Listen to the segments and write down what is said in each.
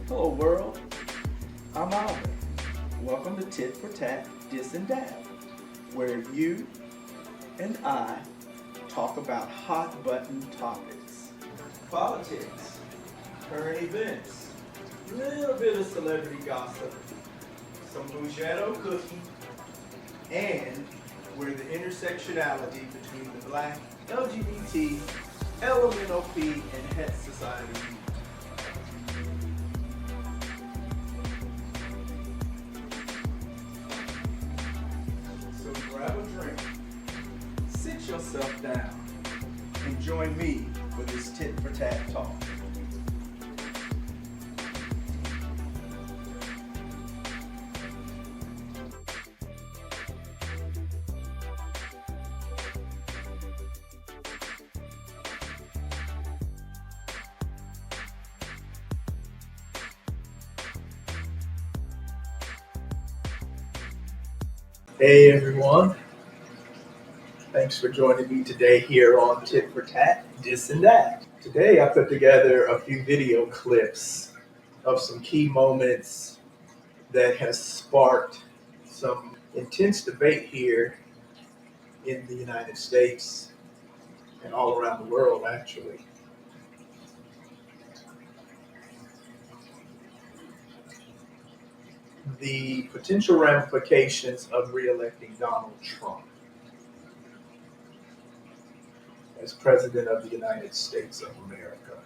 Hello world, I'm Alvin. Welcome to Tit for Tat, Dis and Dab, where you and I talk about hot button topics. Politics, current events, a little bit of celebrity gossip, some Bougetto cooking, and where the intersectionality between the Black, LGBT, LMNOP, and Het society meet. Grab a drink, sit yourself down, and join me for this tit for tat talk. Hey everyone, thanks for joining me today here on Tit for Tat, Dis and That. Today I put together a few video clips of some key moments that has sparked some intense debate here in the United States and all around the world actually. The potential ramifications of re-electing Donald Trump as President of the United States of America.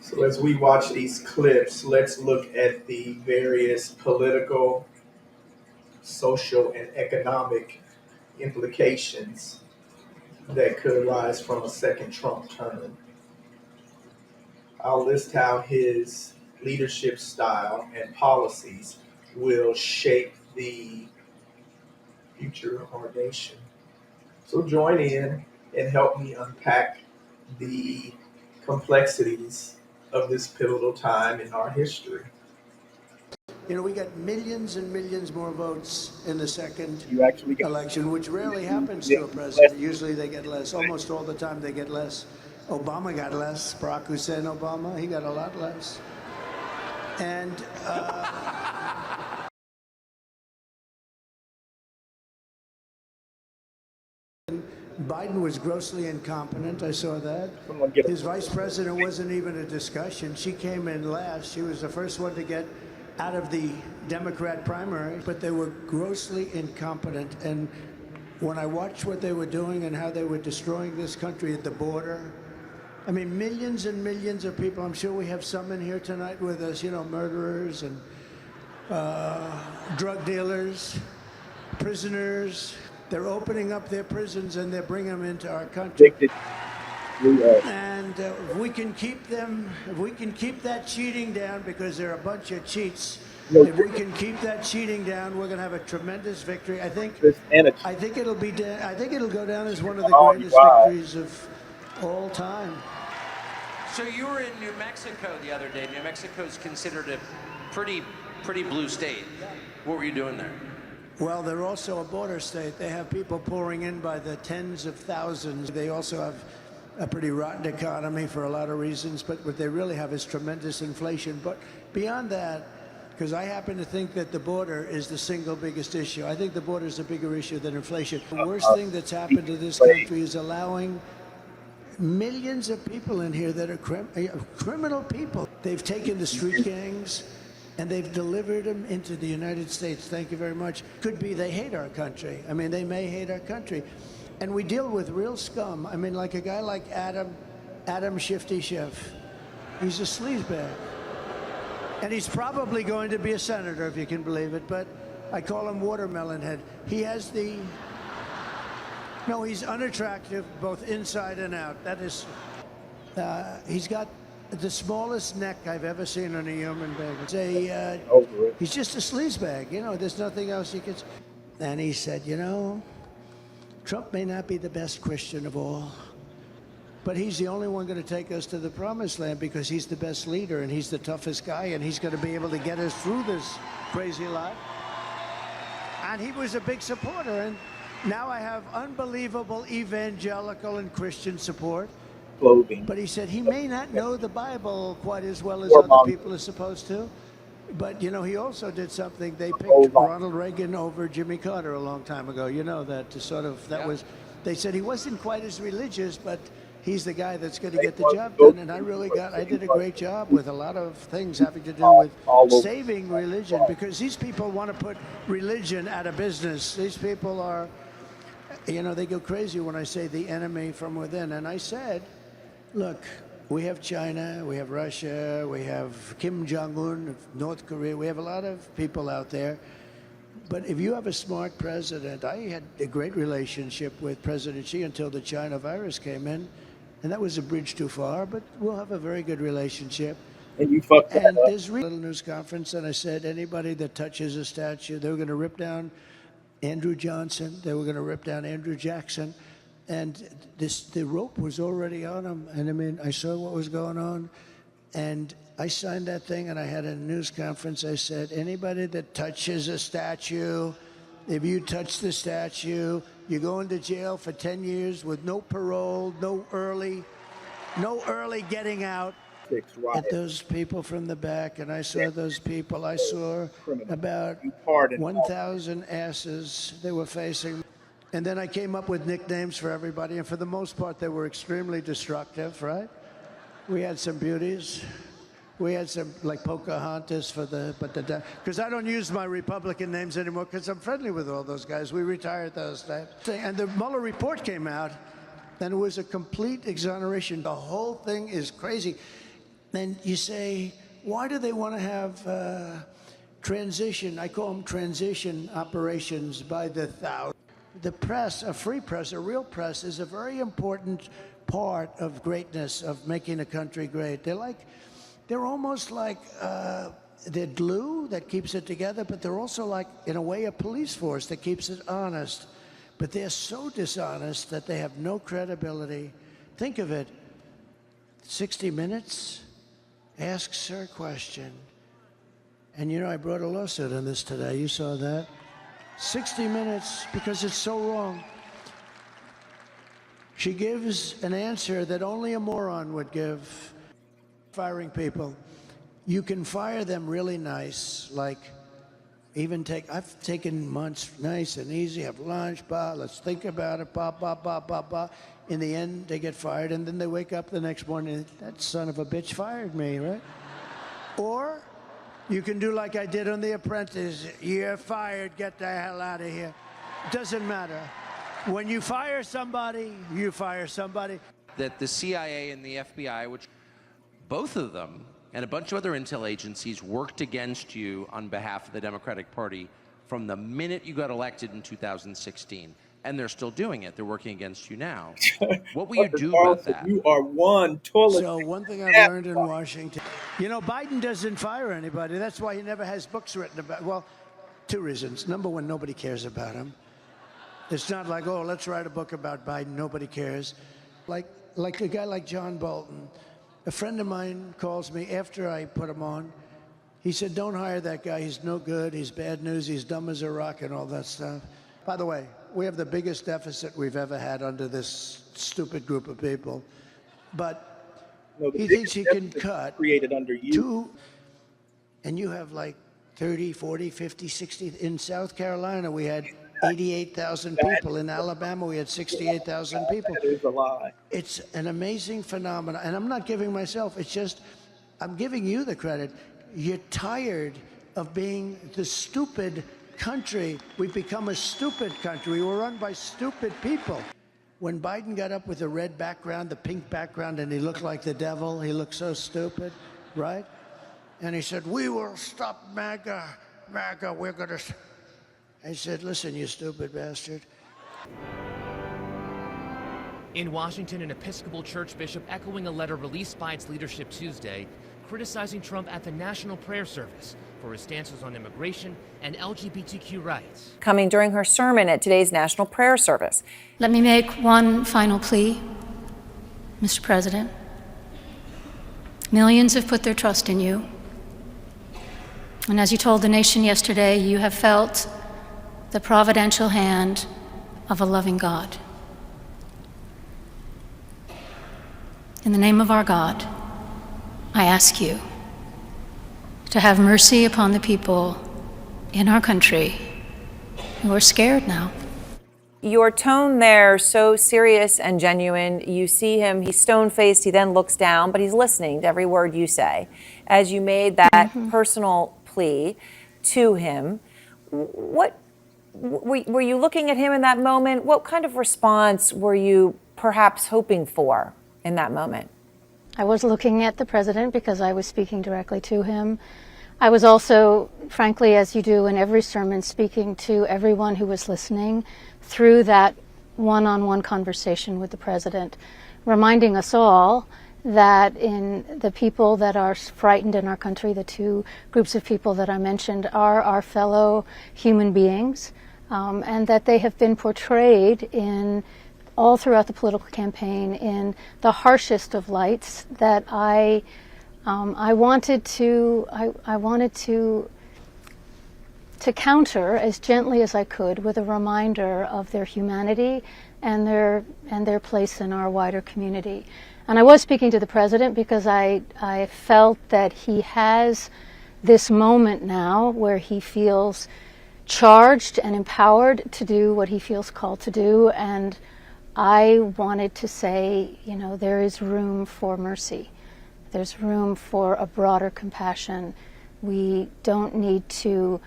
So as we watch these clips, let's look at the various political, social, and economic implications that could arise from a second Trump term. I'll list how his leadership style and policies will shape the future of our nation. So join in and help me unpack the complexities of this pivotal time in our history. You know, we got millions and millions more votes in the second election, which rarely happens to a president. Usually they get less. Almost all the time they get less. Obama got less. Barack Hussein Obama, he got a lot less. And Biden was grossly incompetent. I saw that. His vice president wasn't even a discussion. She came in last. She was the first one to get out of the Democrat primary, but they were grossly incompetent. And when I watched what they were doing and how they were destroying this country at the border, I mean, millions and millions of people. I'm sure we have some in here tonight with us, you know, murderers and drug dealers, prisoners. They're opening up their prisons and they're bringing them into our country. And if we can keep them, if we can keep that cheating down, because they're a bunch of cheats, if we can keep that cheating down, we're going to have a tremendous victory. I think it'll go down as one of the greatest victories of all time. So you were in New Mexico the other day. New Mexico is considered a pretty blue state. What were you doing there? Well, they're also a border state. They have people pouring in by the tens of thousands. They also have a pretty rotten economy for a lot of reasons, but what they really have is tremendous inflation. But beyond that, because I happen to think that the border is the single biggest issue. I think the border is a bigger issue than inflation. The worst thing that's happened to this country is allowing millions of people in here that are criminal people. They've taken the street gangs and they've delivered them into the United States. Thank you very much. Could be they hate our country. I mean, they may hate our country. And we deal with real scum. I mean, like a guy like Adam Shifty Schiff. He's a sleazebag. And he's probably going to be a senator, if you can believe it, but I call him Watermelon Head. He has the... No, he's unattractive, both inside and out. That is... he's got the smallest neck I've ever seen on a human being. It's a... he's just a sleazebag, you know, there's nothing else you can... And he said, you know, Trump may not be the best Christian of all, but he's the only one going to take us to the promised land because he's the best leader and he's the toughest guy and he's going to be able to get us through this crazy life. And he was a big supporter, and now I have unbelievable evangelical and Christian support. Clothing. But he said he may not know the Bible quite as well as other people are supposed to. But, you know, he also did something. They picked Ronald Reagan over Jimmy Carter a long time ago. You know that to sort of, that was, they said he wasn't quite as religious, but he's the guy that's going to get the job done. And I did a great job with a lot of things having to do with saving religion, because these people want to put religion out of business. These people are, you know, they go crazy when I say the enemy from within. And I said, look, we have China, we have Russia, we have Kim Jong-un of North Korea, we have a lot of people out there. But if you have a smart president, I had a great relationship with President Xi until the China virus came in, and that was a bridge too far, but we'll have a very good relationship. And you fucked that And up. there's a little news conference, and I said anybody that touches a statue, they were going to rip down Andrew Johnson, they were going to rip down Andrew Jackson. And the rope was already on him. And I mean, I saw what was going on. And I signed that thing, and I had a news conference. I said, anybody that touches a statue, if you touch the statue, you're going to jail for 10 years with no parole, no early getting out. At those people from the back, and I saw those people. I saw about 1,000 asses they were facing. And then I came up with nicknames for everybody, and for the most part, they were extremely destructive, right? We had some beauties. We had some, like Pocahontas because I don't use my Republican names anymore because I'm friendly with all those guys. We retired those names. And the Mueller report came out, and it was a complete exoneration. The whole thing is crazy. And you say, why do they want to have transition? I call them transition operations by the thousand. The press, a free press, a real press, is a very important part of greatness, of making a country great. They're almost like the glue that keeps it together, but they're also like, in a way, a police force that keeps it honest. But they're so dishonest that they have no credibility. Think of it, 60 Minutes asks her a question. And you know, I brought a lawsuit on this today, you saw that. 60 Minutes, because it's so wrong. She gives an answer that only a moron would give. Firing people, you can fire them really nice, like I've taken months nice and easy, have lunch, let's think about it, In the end, they get fired, and then they wake up the next morning, that son of a bitch fired me, right? Or you can do like I did on The Apprentice. You're fired, get the hell out of here. Doesn't matter. When you fire somebody, you fire somebody. That the CIA and the FBI, which both of them and a bunch of other intel agencies worked against you on behalf of the Democratic Party from the minute you got elected in 2016. And they're still doing it. They're working against you now. What will you do about that? You are one toilet. So one thing I've learned in Washington, you know, Biden doesn't fire anybody. That's why he never has books written about, well, two reasons. Number one, nobody cares about him. It's not like, oh, let's write a book about Biden. Nobody cares. Like a guy like John Bolton. A friend of mine calls me after I put him on. He said, don't hire that guy. He's no good. He's bad news. He's dumb as a rock and all that stuff. By the way, we have the biggest deficit we've ever had under this stupid group of people. But he thinks he can cut created under you. And you have like 30, 40, 50, 60. In South Carolina, we had 88,000 people. In Alabama, we had 68,000 people. That is a lie. It's an amazing phenomenon. And I'm not giving myself, it's just, I'm giving you the credit. you're tired of being the stupid country. We've become a stupid country. We're run by stupid people. When Biden got up with the red background, the pink background, and he looked like the devil, he looked so stupid, right? And he said, "We will stop MAGA. MAGA, we're going to..." I said, "Listen, you stupid bastard." In Washington, an Episcopal Church bishop echoing a letter released by its leadership Tuesday, criticizing Trump at the National Prayer Service for his stances on immigration and LGBTQ rights. Coming during her sermon at today's National Prayer Service. Let me make one final plea, Mr. President. Millions have put their trust in you. And as you told the nation yesterday, you have felt the providential hand of a loving God. In the name of our God, I ask you to have mercy upon the people in our country who are scared now. Your tone there, so serious and genuine. You see him, he's stone-faced, he then looks down, but he's listening to every word you say. As you made that personal plea to him, what were you looking at him in that moment? What kind of response were you perhaps hoping for in that moment? I was looking at the president because I was speaking directly to him. I was also, frankly, as you do in every sermon, speaking to everyone who was listening through that one-on-one conversation with the president, reminding us all that in the people that are frightened in our country, the two groups of people that I mentioned are our fellow human beings, and that they have been portrayed in all throughout the political campaign in the harshest of lights that I wanted to counter as gently as I could with a reminder of their humanity and their place in our wider community. And I was speaking to the president because I felt that he has this moment now where he feels charged and empowered to do what he feels called to do, and I wanted to say, you know, there is room for mercy. There's room for a broader compassion. We don't need to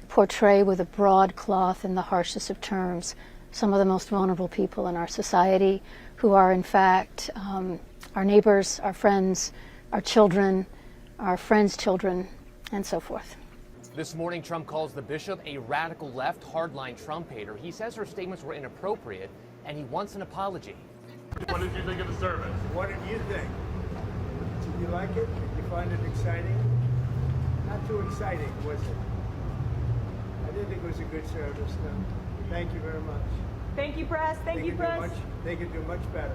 portray with a broad cloth in the harshest of terms some of the most vulnerable people in our society who are, in fact, our neighbors, our friends, our children, our friends' children, and so forth. This morning, Trump calls the bishop a radical left, hardline Trump hater. He says her statements were inappropriate, and he wants an apology. What did you think of the service? What did you think? Did you like it? Did you find it exciting? Not too exciting, was it? I didn't think it was a good service, no. Thank you very much. Thank you, press. Thank you, press. They could do much better.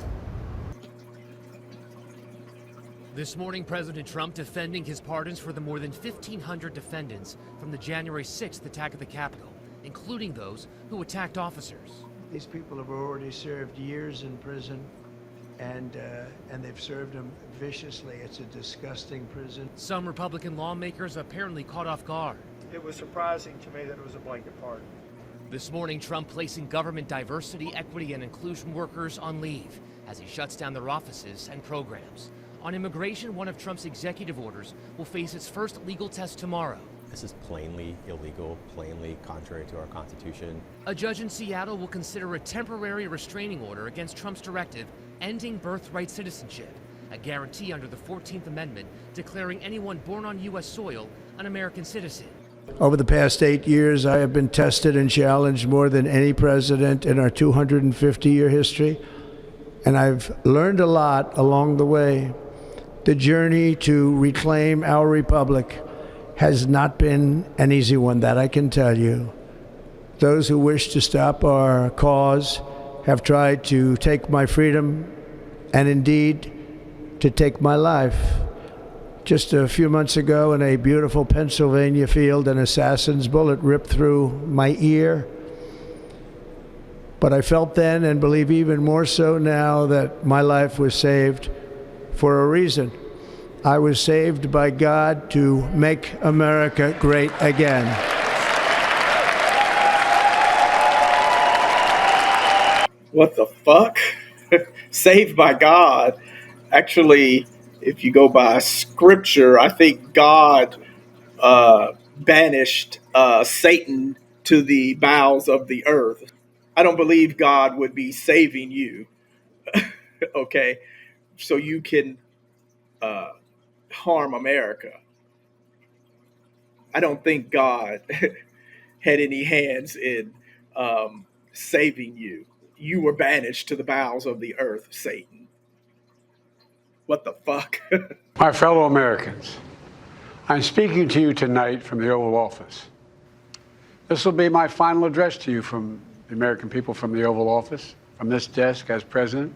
This morning, President Trump defending his pardons for the more than 1,500 defendants from the January 6th attack of the Capitol, including those who attacked officers. These people have already served years in prison, and they've served them viciously. It's a disgusting prison. Some Republican lawmakers apparently caught off guard. It was surprising to me that it was a blanket pardon. This morning, Trump placing government diversity, equity, and inclusion workers on leave as he shuts down their offices and programs. On immigration, one of Trump's executive orders will face its first legal test tomorrow. This is plainly illegal, plainly contrary to our Constitution. A judge in Seattle will consider a temporary restraining order against Trump's directive ending birthright citizenship, a guarantee under the 14th Amendment declaring anyone born on U.S. soil an American citizen. Over the past 8 years, I have been tested and challenged more than any president in our 250-year history, and I've learned a lot along the way. The journey to reclaim our republic has not been an easy one, that I can tell you. Those who wish to stop our cause have tried to take my freedom and indeed to take my life. Just a few months ago in a beautiful Pennsylvania field, an assassin's bullet ripped through my ear. But I felt then, and believe even more so now, that my life was saved for a reason. I was saved by God to make America great again. What the fuck? Saved by God. Actually, If you go by scripture, I think God banished Satan to the bowels of the earth. I don't believe God would be saving you, okay, so you can harm America. I don't think God had any hands in saving you. You were banished to the bowels of the earth, Satan. What the fuck? My fellow Americans, I'm speaking to you tonight from the Oval Office. This will be my final address to you from the American people from the Oval Office, from this desk as president.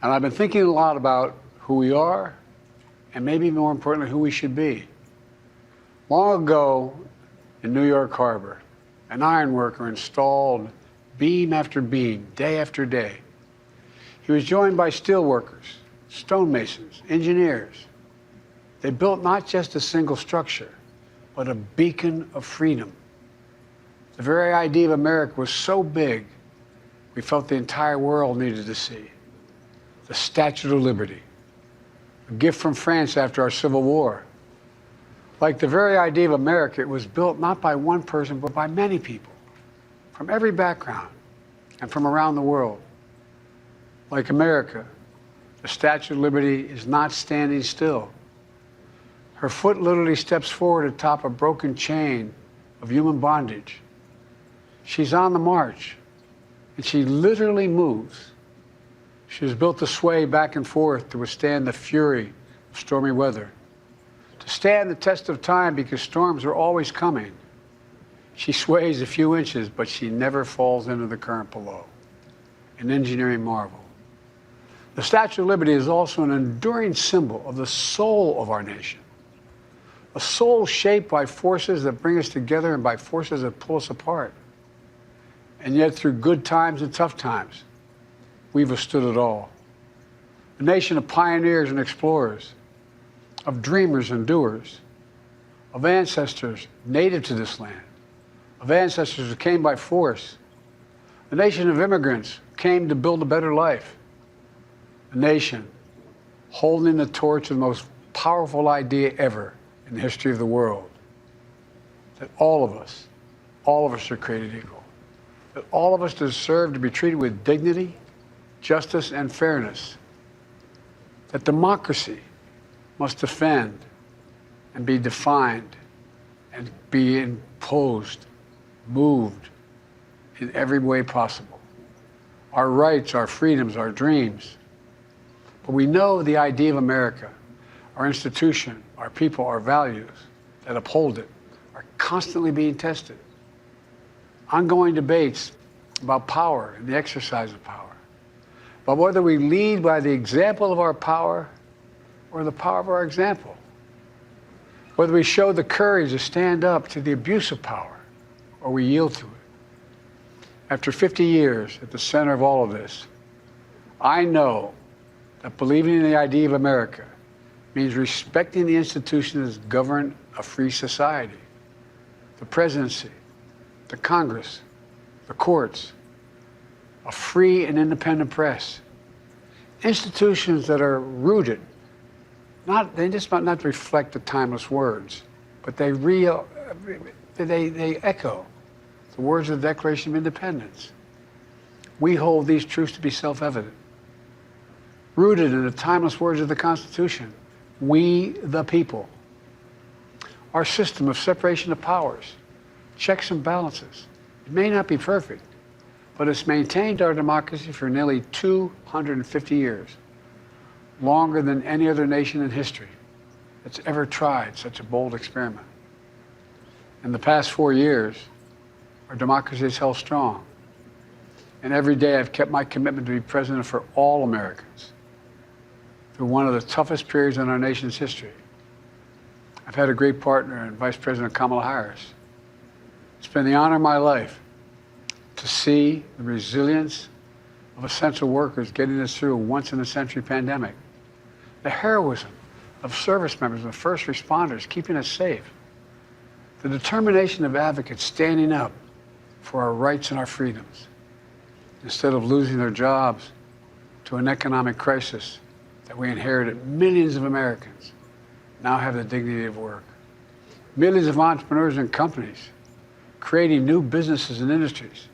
And I've been thinking a lot about who we are and maybe more importantly, who we should be. Long ago in New York Harbor, an iron worker installed beam after beam, day after day. He was joined by steel workers, stonemasons, engineers. They built not just a single structure, but a beacon of freedom. The very idea of America was so big, we felt the entire world needed to see. The Statue of Liberty, a gift from France after our Civil War. Like the very idea of America, it was built not by one person, but by many people, from every background and from around the world. Like America, the Statue of Liberty is not standing still. Her foot literally steps forward atop a broken chain of human bondage. She's on the march, and she literally moves. She was built to sway back and forth to withstand the fury of stormy weather, to stand the test of time because storms are always coming. She sways a few inches, but she never falls into the current below. An engineering marvel. The Statue of Liberty is also an enduring symbol of the soul of our nation. A soul shaped by forces that bring us together and by forces that pull us apart. And yet, through good times and tough times, we've withstood it all. A nation of pioneers and explorers, of dreamers and doers, of ancestors native to this land, of ancestors who came by force, a nation of immigrants who came to build a better life, a nation holding the torch of the most powerful idea ever in the history of the world, that all of us are created equal, that all of us deserve to be treated with dignity, justice, and fairness, that democracy must defend and be defined and be imposed, moved in every way possible. Our rights, our freedoms, our dreams. But we know the idea of America, our institution, our people, our values that uphold it are constantly being tested. Ongoing debates about power and the exercise of power. But whether we lead by the example of our power or the power of our example, whether we show the courage to stand up to the abuse of power or we yield to it. After 50 years at the center of all of this, I know that believing in the idea of America means respecting the institutions that govern a free society, the presidency, the Congress, the courts, a free and independent press, institutions that are rooted, they just might not reflect the timeless words, but they echo the words of the Declaration of Independence. We hold these truths to be self-evident. Rooted in the timeless words of the Constitution, we the people. Our system of separation of powers, checks and balances. It may not be perfect, but it's maintained our democracy for nearly 250 years, longer than any other nation in history that's ever tried such a bold experiment. In the past 4 years, our democracy has held strong. And every day I've kept my commitment to be president for all Americans through one of the toughest periods in our nation's history. I've had a great partner in Vice President Kamala Harris. It's been the honor of my life to see the resilience of essential workers getting us through a once-in-a-century pandemic, the heroism of service members and first responders keeping us safe, the determination of advocates standing up for our rights and our freedoms, instead of losing their jobs to an economic crisis that we inherited, millions of Americans now have the dignity of work. Millions of entrepreneurs and companies creating new businesses and industries,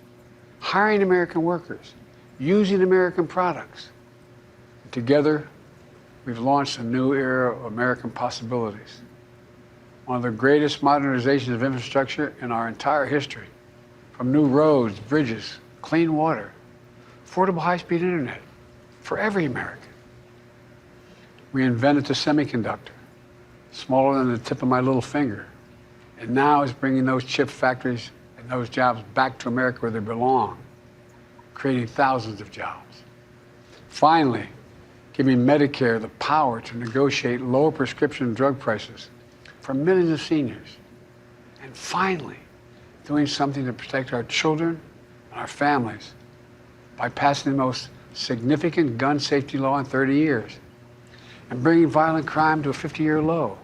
hiring American workers, using American products. Together, we've launched a new era of American possibilities. One of the greatest modernizations of infrastructure in our entire history, from new roads, bridges, clean water, affordable high-speed internet for every American. We invented the semiconductor, smaller than the tip of my little finger, and now is bringing those chip factories and those jobs back to America where they belong, creating thousands of jobs. Finally, giving Medicare the power to negotiate lower prescription drug prices for millions of seniors. And finally, doing something to protect our children and our families by passing the most significant gun safety law in 30 years and bringing violent crime to a 50-year low,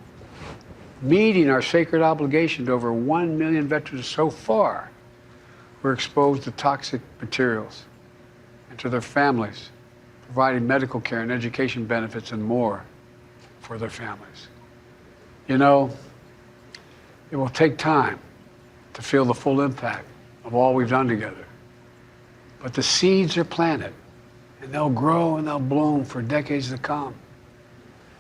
meeting our sacred obligation to over 1 million veterans so far who are exposed to toxic materials, and to their families, providing medical care and education benefits and more for their families. You know, it will take time to feel the full impact of all we've done together. But the seeds are planted, and they'll grow and they'll bloom for decades to come.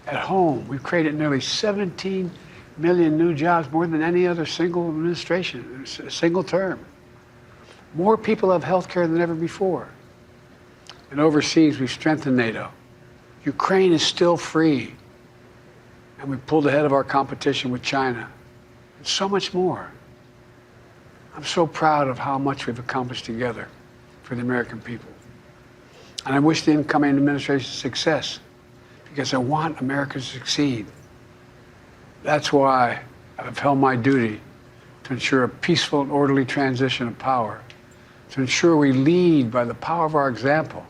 At home, we've created nearly 17 million new jobs, more than any other single administration, a single term. More people have health care than ever before. And overseas, we've strengthened NATO. Ukraine is still free. And we pulled ahead of our competition with China. And so much more. I'm so proud of how much we've accomplished together for the American people. And I wish the incoming administration success, because I want America to succeed. That's why I've held my duty to ensure a peaceful and orderly transition of power, to ensure we lead by the power of our example.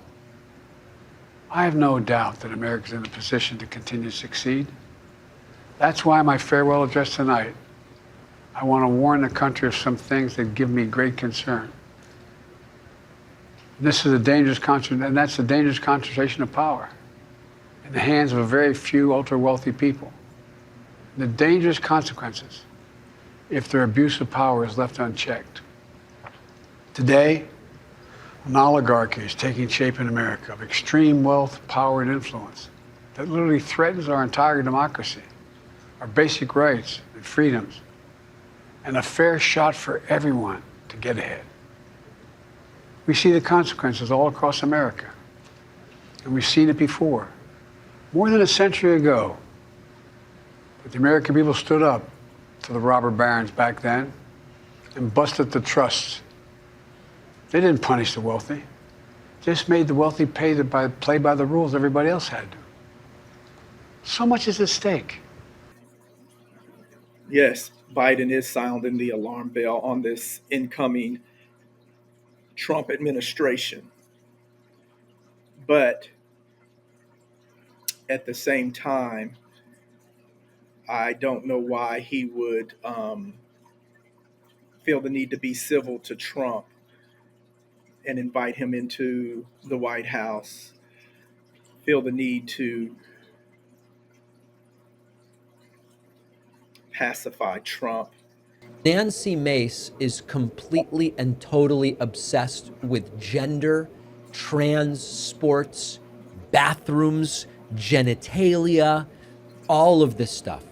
I have no doubt that America is in a position to continue to succeed. That's why my farewell address tonight, I want to warn the country of some things that give me great concern. This is a dangerous and that's a dangerous concentration of power in the hands of a very few ultra-wealthy people. The dangerous consequences if their abuse of power is left unchecked. Today, an oligarchy is taking shape in America of extreme wealth, power, and influence that literally threatens our entire democracy, our basic rights and freedoms, and a fair shot for everyone to get ahead. We see the consequences all across America, and we've seen it before. More than a century ago, the American people stood up to the robber barons back then and busted the trusts. They didn't punish the wealthy, just made the wealthy play by the rules everybody else had to. So much is at stake. Yes, Biden is sounding the alarm bell on this incoming Trump administration. But at the same time, I don't know why he would feel the need to be civil to Trump and invite him into the White House, feel the need to pacify Trump. Nancy Mace is completely and totally obsessed with gender, trans sports, bathrooms, genitalia, all of this stuff.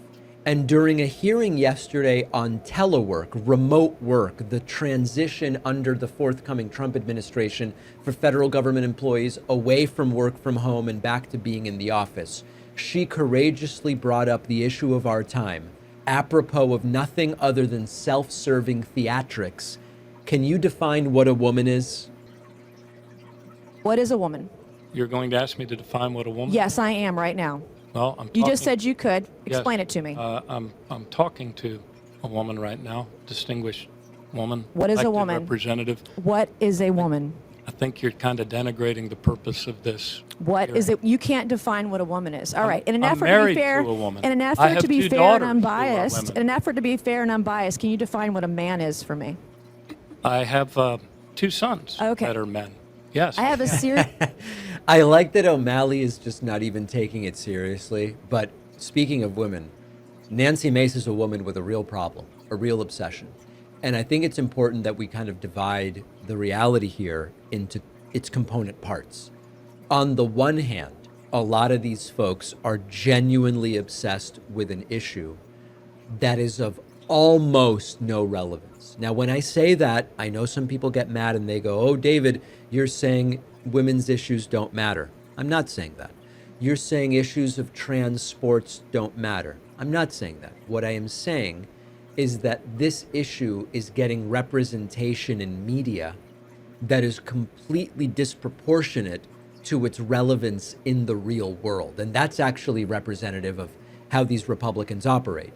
And during a hearing yesterday on telework, remote work, the transition under the forthcoming Trump administration for federal government employees away from work from home and back to being in the office, she courageously brought up the issue of our time, apropos of nothing other than self-serving theatrics. Can you define what a woman is? What is a woman? You're going to ask me to define what a woman is? Yes, I am right now. Well, You just said you could. Explain Yes, it to me. I'm talking to a woman right now, distinguished woman. What is a elected woman? Representative. What is a woman? I think you're kind of denigrating the purpose of this. What is it? You can't define what a woman is. All right. In an I'm effort to married be fair, to a woman. in an I effort have to be two fair and daughters who are unbiased, women. in an effort to be fair and unbiased, can you define what a man is for me? I have 2 sons Okay. that are men. Yes. I have a series. I like that O'Malley is just not even taking it seriously. But speaking of women, Nancy Mace is a woman with a real problem, a real obsession. And I think it's important that we kind of divide the reality here into its component parts. On the one hand, a lot of these folks are genuinely obsessed with an issue that is of almost no relevance. Now, when I say that, I know some people get mad and they go, oh, David, you're saying women's issues don't matter. I'm not saying that. You're saying issues of trans sports don't matter. I'm not saying that. What I am saying is that this issue is getting representation in media that is completely disproportionate to its relevance in the real world. And that's actually representative of how these Republicans operate.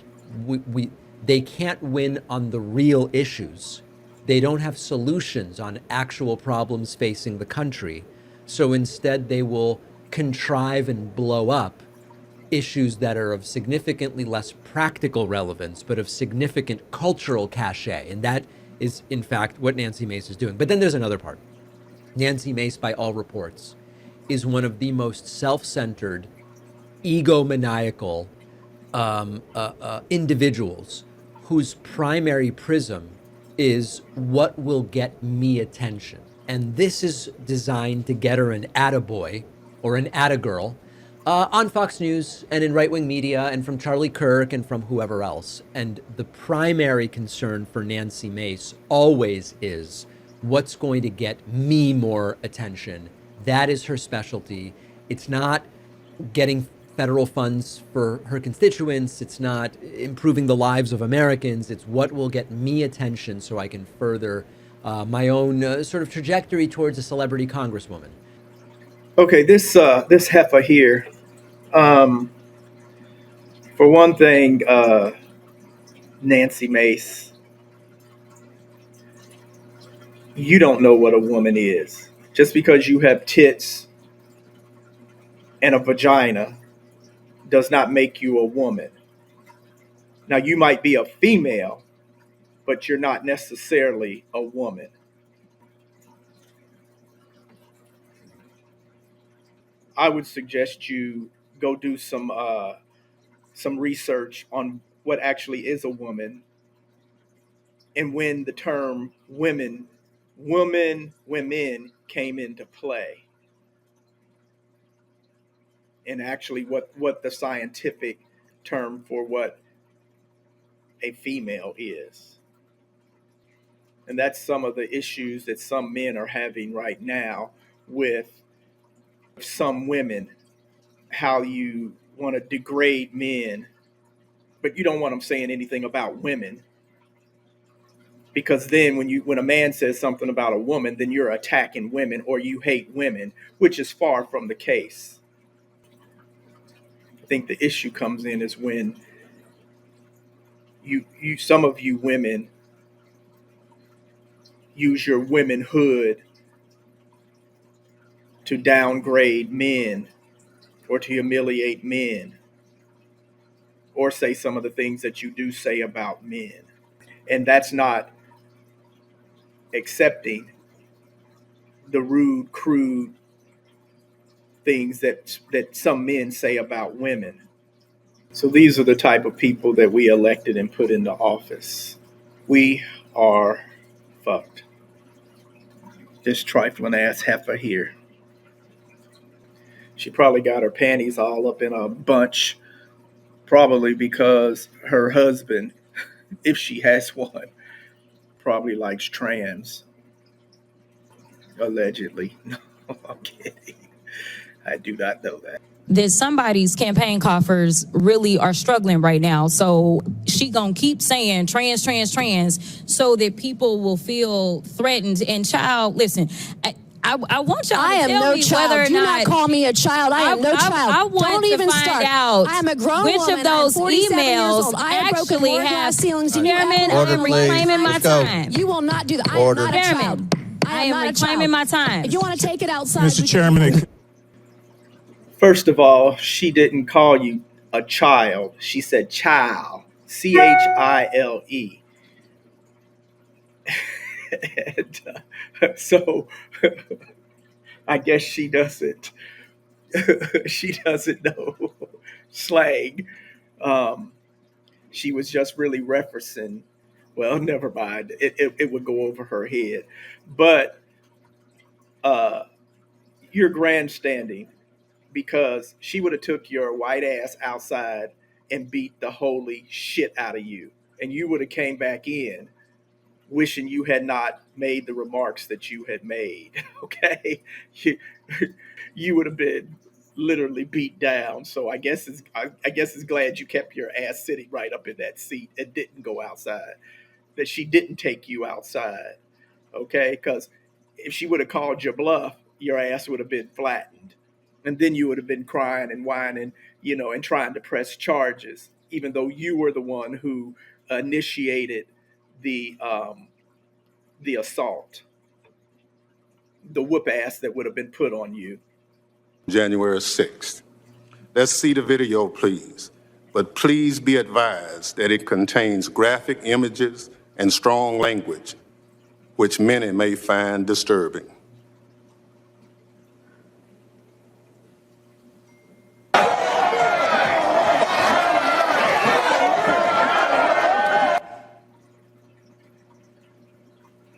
They can't win on the real issues. They don't have solutions on actual problems facing the country. So instead, they will contrive and blow up issues that are of significantly less practical relevance, but of significant cultural cachet. And that is, in fact, what Nancy Mace is doing. But then there's another part. Nancy Mace, by all reports, is one of the most self-centered, egomaniacal individuals whose primary prism is what will get me attention. And this is designed to get her an attaboy or an attagirl on Fox News and in right-wing media and from Charlie Kirk and from whoever else. And the primary concern for Nancy Mace always is what's going to get me more attention. That is her specialty. It's not getting federal funds for her constituents. It's not improving the lives of Americans. It's what will get me attention so I can further my own sort of trajectory towards a celebrity congresswoman. Okay, this heifer here. For one thing, Nancy Mace, you don't know what a woman is. Just because you have tits and a vagina does not make you a woman. Now, you might be a female, but you're not necessarily a woman. I would suggest you go do some research on what actually is a woman and when the term women came into play, and actually what the scientific term for what a female is. And that's some of the issues that some men are having right now with some women, how you want to degrade men, but you don't want them saying anything about women. Because then when a man says something about a woman, then you're attacking women or you hate women, which is far from the case. I think the issue comes in is when you some of you women use your womanhood to downgrade men or to humiliate men or say some of the things that you do say about men. And that's not accepting the rude, crude things that some men say about women. So these are the type of people that we elected and put into office. We are fucked. This trifling ass heifer here. She probably got her panties all up in a bunch, probably because her husband, if she has one, probably likes trans. Allegedly. No, I'm kidding. I do not know that. That somebody's campaign coffers really are struggling right now. So she gonna keep saying trans, trans, trans, so that people will feel threatened. And child, listen, I want y'all to tell me whether or Do not call me a child. I am no child. I want Don't to even find start. out I am a grown which woman. of those I'm 47 years emails old. I have broken actually more have glass ceilings than you Chairman, ever I am reclaiming my time. You will not do that. I Order. am not a Chairman, child. I am not a reclaiming child. my time. If you want to take it outside, Mr. Chairman, First of all, she didn't call you a child. She said child. Chile. And, so I guess she doesn't. She doesn't know slang. She was just really referencing. Well, never mind. It would go over her head, but uh, you're grandstanding because she would have took your white ass outside and beat the holy shit out of you, and you would have came back in wishing you had not made the remarks that you had made. Okay, you would have been literally beat down. So I guess it's glad you kept your ass sitting right up in that seat and didn't go outside. That she didn't take you outside. Okay, because if she would have called your bluff, your ass would have been flattened, and then you would have been crying and whining, and trying to press charges, even though you were the one who initiated the assault, the whoop ass that would have been put on you. January 6th. Let's see the video, please. But please be advised that it contains graphic images and strong language, which many may find disturbing.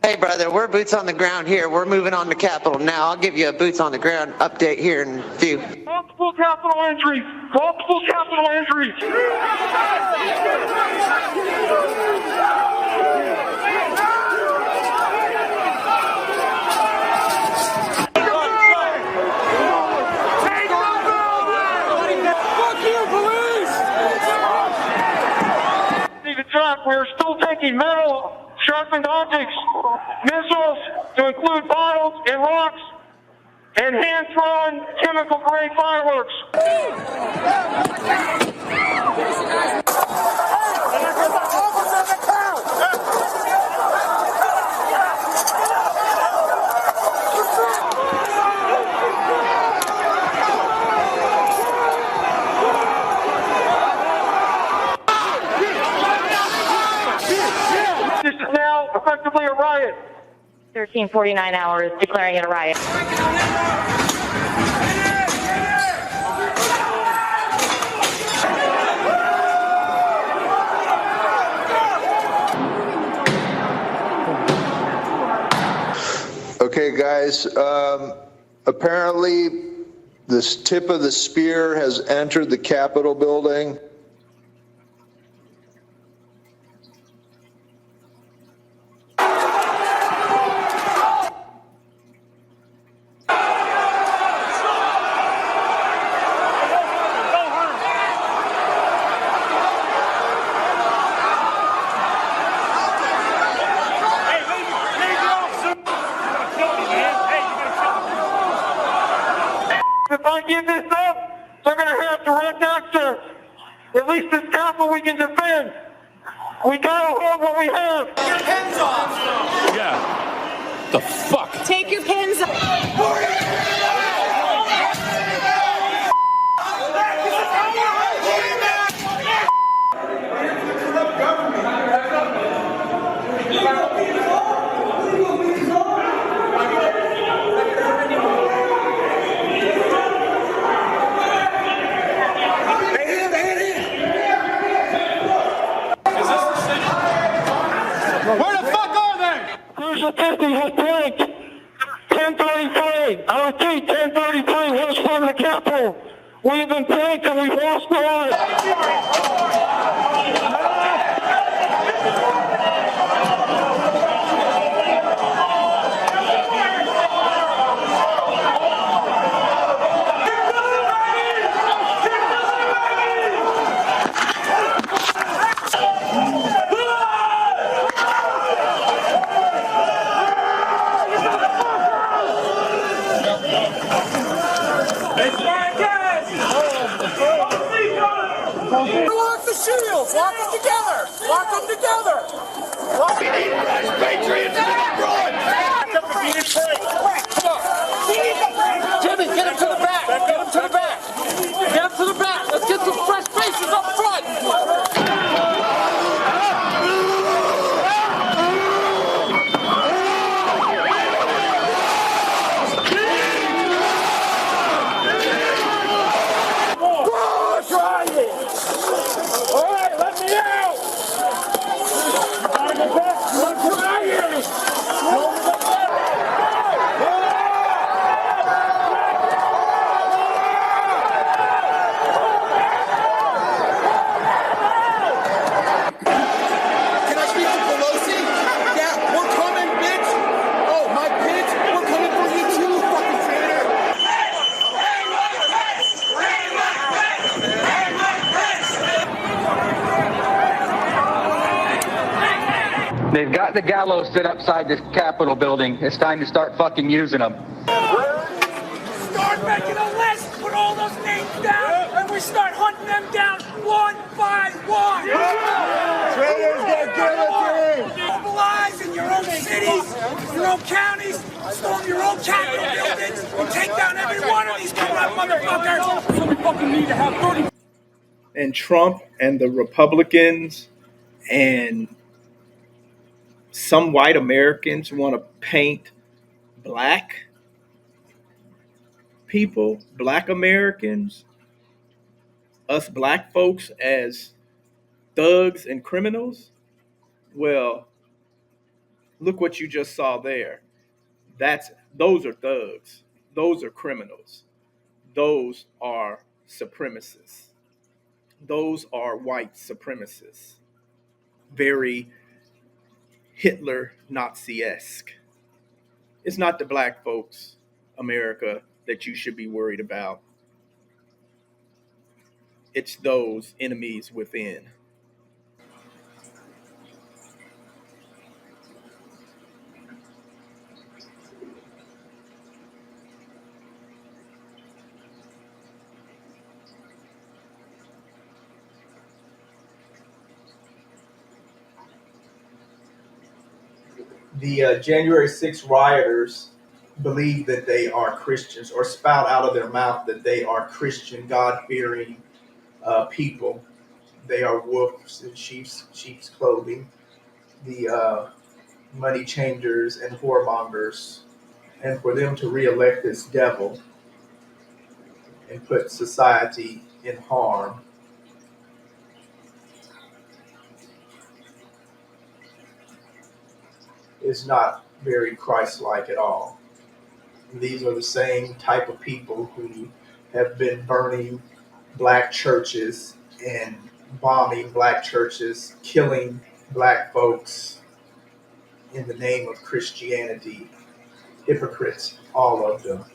Hey, brother, we're boots on the ground here. We're moving on to Capitol now. I'll give you a boots on the ground update here in a few. Multiple capital entries! Multiple capital entries! We're still taking metal, sharpened objects, missiles to include bottles and rocks, and hand-thrown chemical-grade fireworks. This is now effectively a riot. 1349 hours declaring it a riot. Okay, guys, apparently this tip of the spear has entered the Capitol building. If I give this up, they're going to have to run next to us. At least this Capitol we can defend. We got to hold what we have. Take your pins off. Yeah. The fuck? Take your pins off. Where the fuck are they? There's a 50 has tanked. 1033. I repeat, 1033 was from the Capitol. We've been tanked and we've lost the line. Lock the shields! Lock us together! They've got the gallows set outside this Capitol building. It's time to start fucking using them. Start making a list, put all those names down, and we start hunting them down one by one. Traitors get guillotined. Mobilize in your own cities, your own counties, storm your own Capitol buildings, and take down every one of these corrupt motherfuckers. So we fucking need to have 30. And Trump and the Republicans and some white Americans want to paint black people, black Americans, us black folks as thugs and criminals. Well, look what you just saw there. Those are thugs. Those are criminals. Those are supremacists. Those are white supremacists. Very Hitler Nazi-esque. It's not the black folks, America, that you should be worried about. It's those enemies within. The January 6th rioters believe that they are Christians, or spout out of their mouth that they are Christian, God-fearing people. They are wolves in sheep's clothing, the money changers and whoremongers. And for them to reelect this devil and put society in harm is not very Christ-like at all. These are the same type of people who have been burning black churches and bombing black churches, killing black folks in the name of Christianity. Hypocrites, all of them.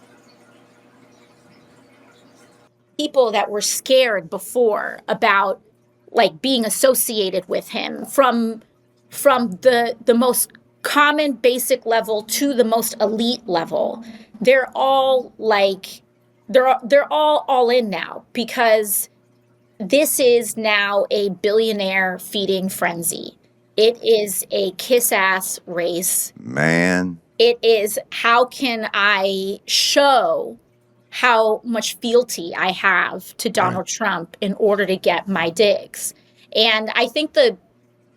People that were scared before about like being associated with him from the most common basic level to the most elite level, they're all like they're all in now, because this is now a billionaire feeding frenzy. It is a kiss-ass race. Man. It is, how can I show how much fealty I have to Donald Trump in order to get my digs? And I think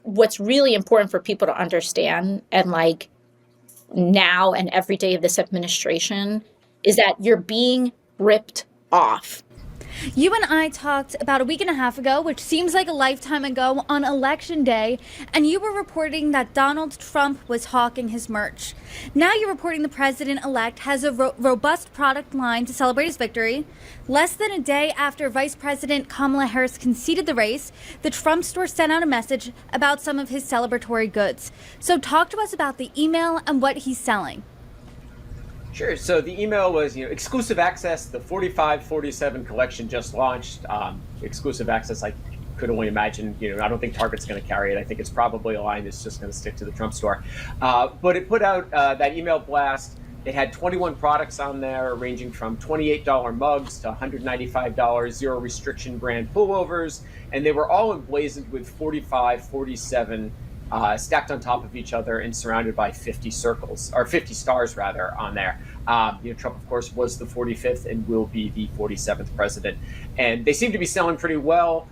what's really important for people to understand, and like now and every day of this administration, is that you're being ripped off. You and I talked about a week and a half ago, which seems like a lifetime ago, on Election Day, and you were reporting that Donald Trump was hawking his merch. Now you're reporting the president-elect has a robust product line to celebrate his victory. Less than a day after Vice President Kamala Harris conceded the race, the Trump store sent out a message about some of his celebratory goods. So talk to us about the email and what he's selling. Sure. So the email was, exclusive access. The 45-47 collection just launched. Exclusive access, I could only imagine. I don't think Target's going to carry it. I think it's probably a line that's just going to stick to the Trump store. But it put out that email blast. It had 21 products on there, ranging from $28 mugs to $195 zero restriction brand pullovers, and they were all emblazoned with 45-47. Stacked on top of each other and surrounded by 50 circles, or 50 stars rather, on there. Trump, of course, was the 45th and will be the 47th president. And they seem to be selling pretty well.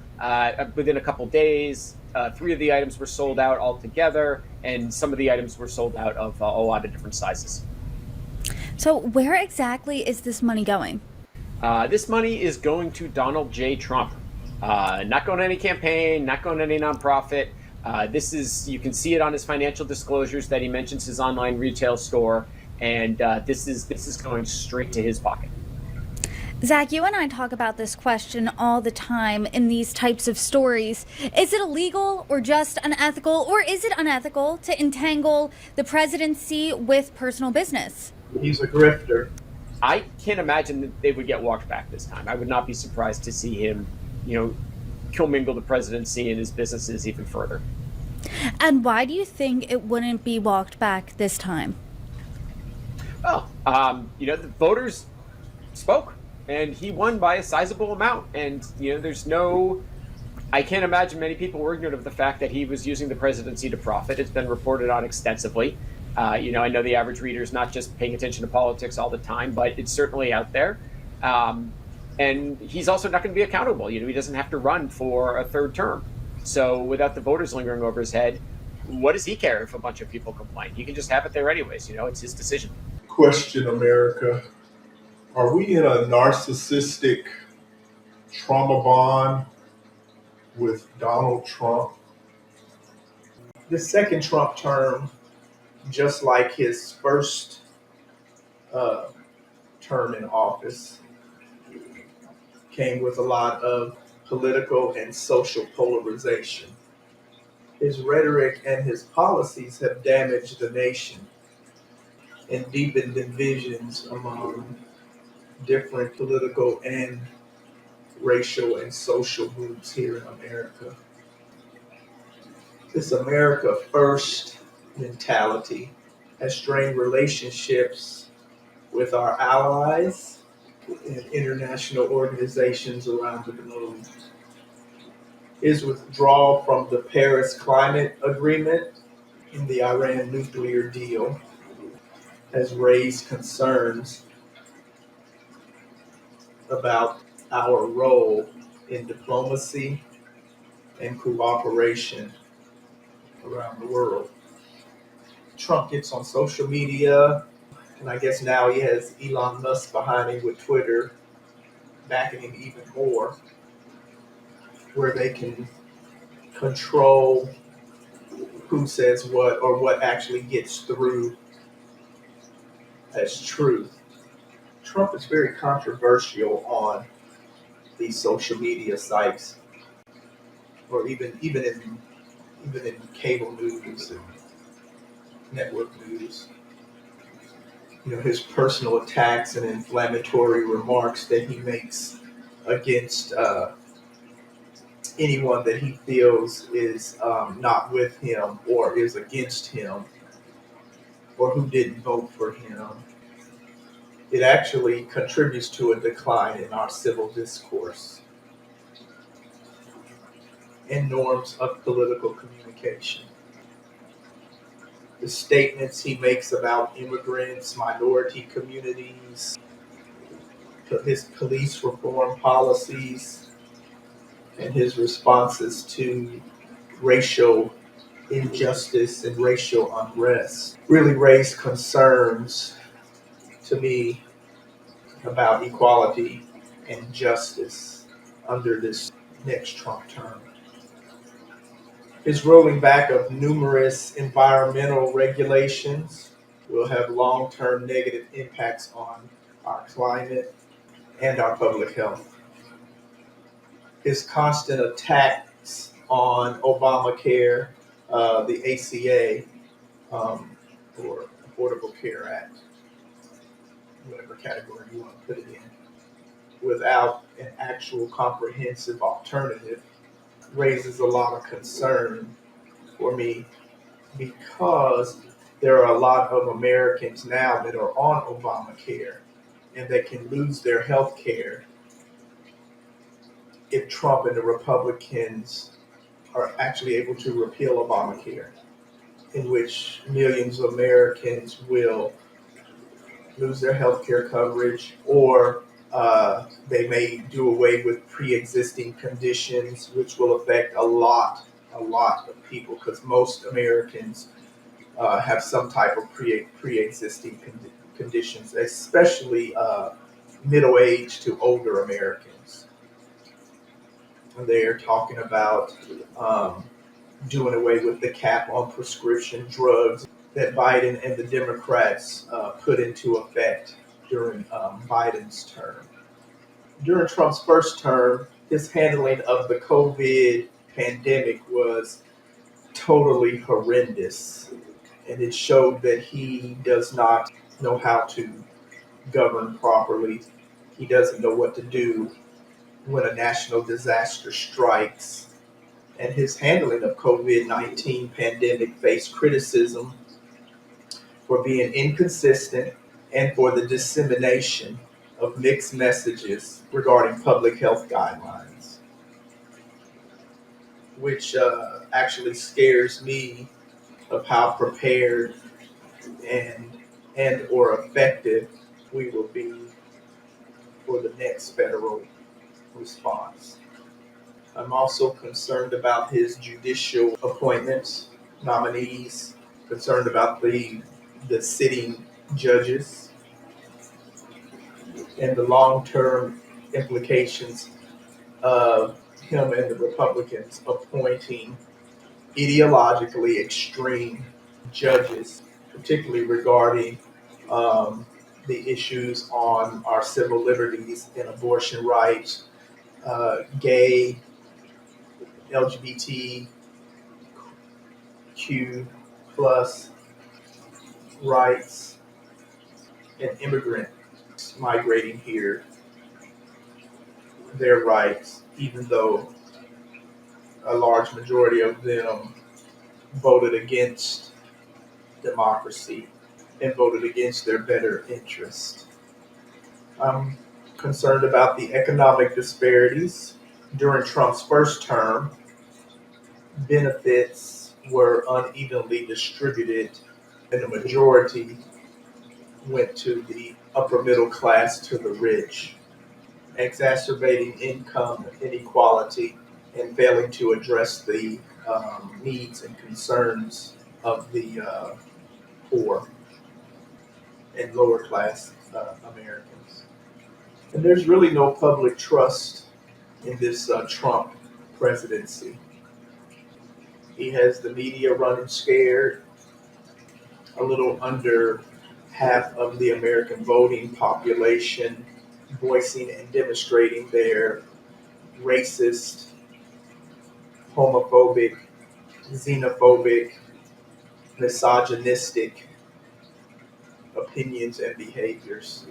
Within a couple days, 3 of the items were sold out altogether, and some of the items were sold out of a lot of different sizes. So where exactly is this money going? This money is going to Donald J. Trump. Not going to any campaign, not going to any nonprofit. You can see it on his financial disclosures that he mentions his online retail store, and this is going straight to his pocket. Zach, you and I talk about this question all the time in these types of stories. Is it illegal or just unethical, or is it unethical to entangle the presidency with personal business? He's a grifter. I can't imagine that they would get walked back this time. I would not be surprised to see him, commingle the presidency and his businesses even further. And why do you think it wouldn't be walked back this time? Well, the voters spoke, and he won by a sizable amount. And I can't imagine many people were ignorant of the fact that he was using the presidency to profit. It's been reported on extensively. I know the average reader is not just paying attention to politics all the time, but it's certainly out there. And he's also not going to be accountable. He doesn't have to run for a third term. So without the voters lingering over his head, what does he care if a bunch of people complain? He can just have it there anyways. It's his decision. Question, America. Are we in a narcissistic trauma bond with Donald Trump? The second Trump term, just like his first term in office, came with a lot of political and social polarization. His rhetoric and his policies have damaged the nation and deepened divisions among different political and racial and social groups here in America. This America First mentality has strained relationships with our allies and international organizations around the globe. His withdrawal from the Paris Climate Agreement and the Iran nuclear deal has raised concerns about our role in diplomacy and cooperation around the world. Trump gets on social media, and I guess now he has Elon Musk behind him with Twitter, backing him even more, where they can control who says what or what actually gets through as truth. Trump is very controversial on these social media sites, or even in cable news and network news. His personal attacks and inflammatory remarks that he makes against anyone that he feels is not with him or is against him or who didn't vote for him. It actually contributes to a decline in our civil discourse and norms of political communication. The statements he makes about immigrants, minority communities, his police reform policies, and his responses to racial injustice and racial unrest really raised concerns to me about equality and justice under this next Trump term. His rolling back of numerous environmental regulations will have long-term negative impacts on our climate and our public health. His constant attacks on Obamacare, the ACA, or Affordable Care Act, whatever category you want to put it in, without an actual comprehensive alternative, raises a lot of concern for me, because there are a lot of Americans now that are on Obamacare and that can lose their health care if Trump and the Republicans are actually able to repeal Obamacare, in which millions of Americans will lose their health care coverage, or they may do away with pre-existing conditions, which will affect a lot of people, because most Americans have some type of pre-existing conditions, especially middle-aged to older Americans. And they're talking about doing away with the cap on prescription drugs that Biden and the Democrats put into effect during Biden's term. During Trump's first term, his handling of the COVID pandemic was totally horrendous, and it showed that he does not know how to govern properly. He doesn't know what to do when a national disaster strikes. and his handling of COVID-19 pandemic faced criticism for being inconsistent and for the dissemination of mixed messages regarding public health guidelines, which actually scares me of how prepared and or effective we will be for the next federal response. I'm also concerned about his judicial appointments, nominees, concerned about the sitting judges and the long-term implications of him and the Republicans appointing ideologically extreme judges, particularly regarding um, the issues on our civil liberties and abortion rights, gay, LGBTQ plus rights, and immigrants migrating here, their rights, even though a large majority of them voted against democracy and voted against their better interest. I'm concerned about the economic disparities. During Trump's first term, benefits were unevenly distributed, and the majority went to the upper middle class to the rich, exacerbating income inequality and failing to address the needs and concerns of the poor and lower class Americans. And there's really no public trust in this Trump presidency. He has the media running scared, a little under half of the American voting population voicing and demonstrating their racist, homophobic, xenophobic, misogynistic opinions and behaviors,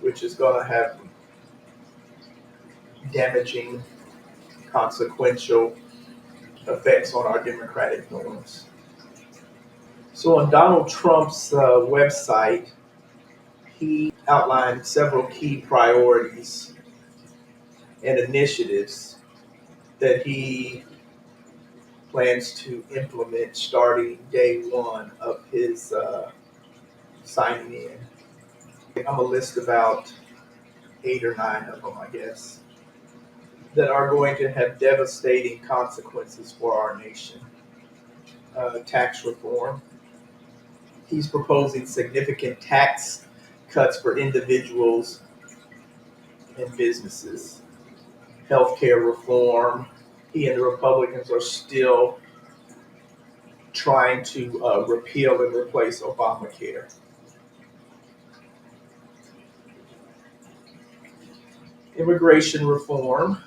which is going to have damaging, consequential effects on our democratic norms. So on Donald Trump's website, he outlined several key priorities and initiatives that he plans to implement starting day one of his signing in. I'm gonna list about 8 or 9 of them, I guess, that are going to have devastating consequences for our nation. Tax reform. He's proposing significant tax cuts for individuals and businesses. Healthcare reform. He and the Republicans are still trying to repeal and replace Obamacare. Immigration reform.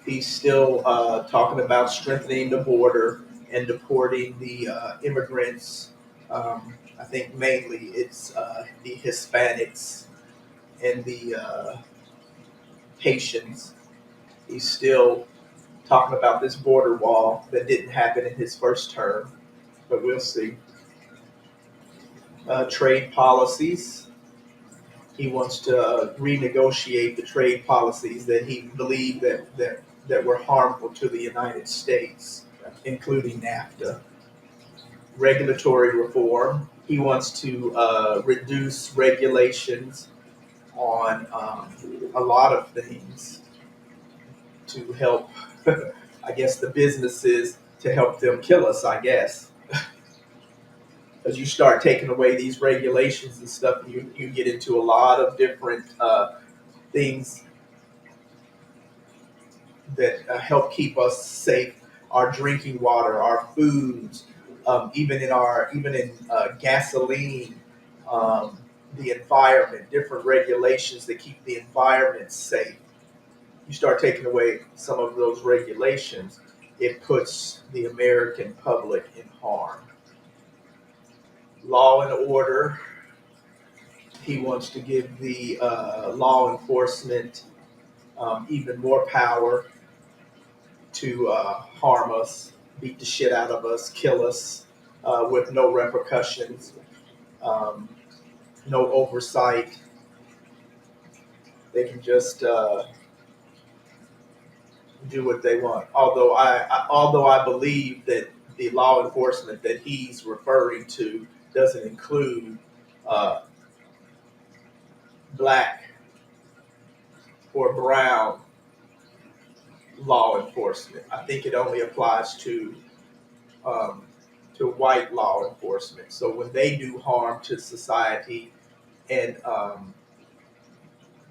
He's still talking about strengthening the border and deporting the immigrants. I think mainly it's the Hispanics and the Haitians. He's still talking about this border wall that didn't happen in his first term, but we'll see. Trade policies. He wants to renegotiate the trade policies that he believed that were harmful to the United States, including NAFTA. Regulatory reform. He wants to reduce regulations on a lot of things to help, I guess, the businesses, to help them kill us, I guess. As you start taking away these regulations and stuff, you get into a lot of different things that help keep us safe. Our drinking water, our foods, even in gasoline, the environment, different regulations that keep the environment safe. You start taking away some of those regulations, it puts the American public in harm. Law and order. He wants to give the law enforcement even more power to harm us, beat the shit out of us, kill us with no repercussions, no oversight. They can just do what they want. Although I believe that the law enforcement that he's referring to doesn't include uh, black or brown law enforcement. I think it only applies um, to white law enforcement. So when they do harm to society, and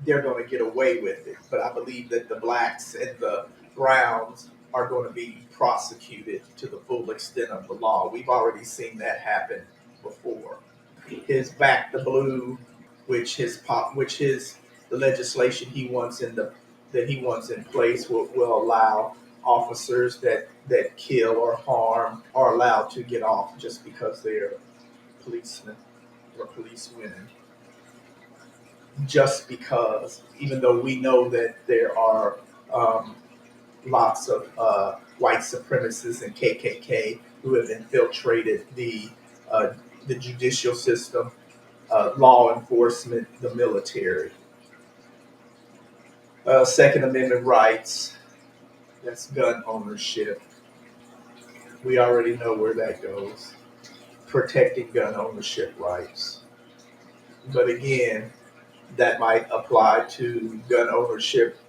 they're going to get away with it. But I believe that the blacks and the browns are going to be prosecuted to the full extent of the law. We've already seen that happen before. His back the blue, which the legislation he wants in place will allow officers that kill or harm are allowed to get off just because they're policemen or policewomen. Just because, even though we know that there are lots of white supremacists and KKK who have infiltrated the judicial system, law enforcement, the military. Second Amendment rights, that's gun ownership. We already know where that goes. Protecting gun ownership rights. But again, that might apply to gun ownership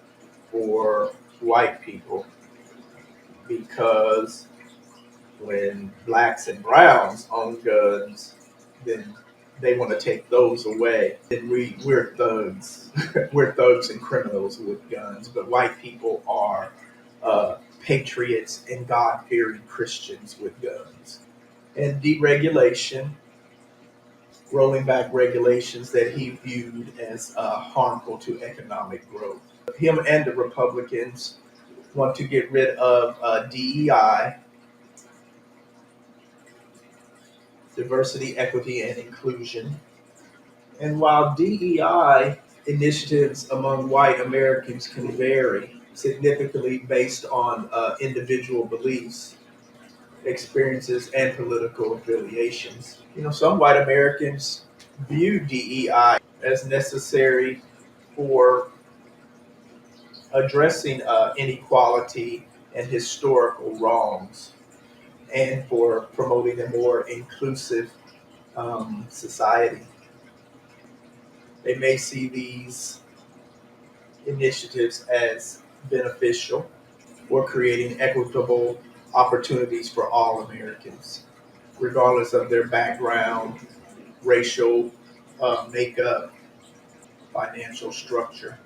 for white people, because when blacks and browns own guns, then they want to take those away. Then we're thugs. We're thugs and criminals with guns. But white people are patriots and God-fearing Christians with guns. And deregulation, rolling back regulations that he viewed as harmful to economic growth. Him and the Republicans want to get rid of DEI, diversity, equity, and inclusion. And while DEI initiatives among white Americans can vary significantly based on individual beliefs, experiences, and political affiliations, some white Americans view DEI as necessary for addressing inequality and historical wrongs, and for promoting a more inclusive society. They may see these initiatives as beneficial or creating equitable opportunities for all Americans, regardless of their background, racial makeup, financial structure.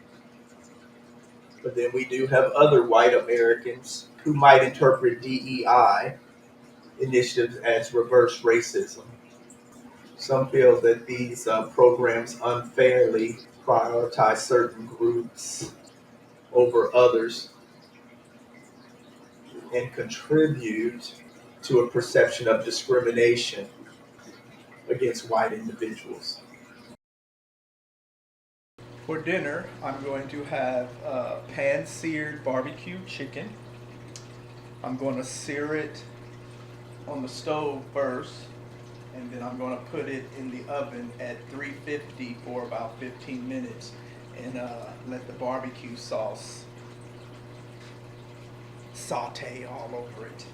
But then we do have other white Americans who might interpret DEI initiatives as reverse racism. Some feel that these programs unfairly prioritize certain groups over others and contribute to a perception of discrimination against white individuals. For dinner, I'm going to have pan-seared barbecue chicken. I'm going to sear it on the stove first, and then I'm going to put it in the oven at 350 for about 15 minutes and let the barbecue sauce saute all over it.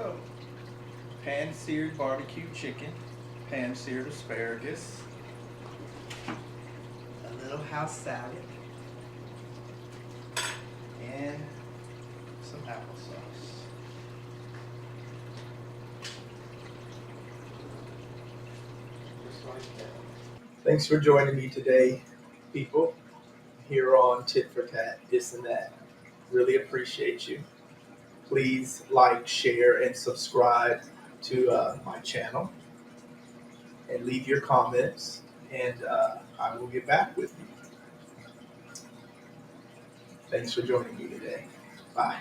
go. Pan-seared barbecue chicken, pan-seared asparagus, a little house salad, and some applesauce. Just like that. Thanks for joining me today, people, here on Tit for Tat, This and That. Really appreciate you. Please like, share, and subscribe to my channel, and leave your comments, and I will get back with you. Thanks for joining me today. Bye.